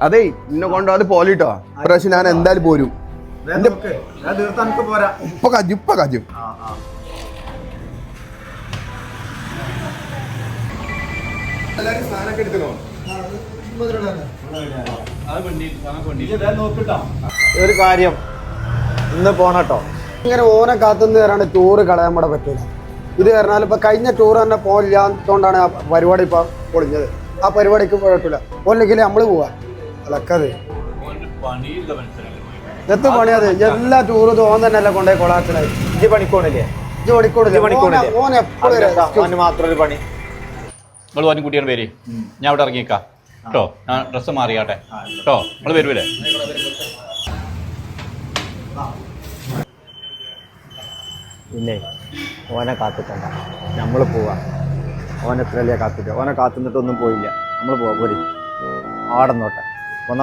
അതേ ഇന്നെ കൊണ്ടോ അത് പോലിട്ടോ പ്രാവശ്യം ഞാൻ എന്തായാലും പോരും ഇപ്പൊ കജും എല്ലാരും സാധനമൊക്കെ എടുക്കണോ? ഒരു കാര്യം ഇന്ന് പോണട്ടോ. ഇങ്ങനെ ഓനെ കാത്തുനിന്ന് കയറാണ്ട് ടൂറ് കളയാൻ കൂടെ പറ്റൂല. ഇത് കാരണം ഇപ്പൊ കഴിഞ്ഞ ടൂർ തന്നെ പോലില്ലാത്തോണ്ടാണ് ആ പരിപാടി ഇപ്പൊ പൊളിഞ്ഞത്. ആ പരിപാടിക്ക് പോയിട്ടില്ല പോലെങ്കിൽ നമ്മള് പോവാ അതൊക്കത് എത്ര പണിയത് എല്ലാ ടൂറും തോൻ തന്നെയല്ല കൊണ്ടേ കൊളാത്തിലായി. ഇജ്ജ് പണിക്കോണില്ലേ? ഓൻ എപ്പോഴും മാത്രം ഒരു പണി. നിങ്ങൾ തോന്നി കുട്ടിയാണ് പേര്. ഞാൻ ഇവിടെ ഇറങ്ങിയേക്കാം കേട്ടോ. ഞാൻ ഡ്രസ്സ് മാറിയാട്ടെ കേട്ടോ. നിങ്ങൾ വരുമല്ലേ? പിന്നെ ഓനെ കാത്തിട്ടണ്ട, നമ്മൾ പോവാ. ഓൻ എത്രയല്ലേ കാത്തിട്ട്, ഓനെ കാത്തുനിന്നിട്ടൊന്നും പോയില്ല. നമ്മൾ പോവാ പോരി ആടന്നോട്ടെ. പോന്ന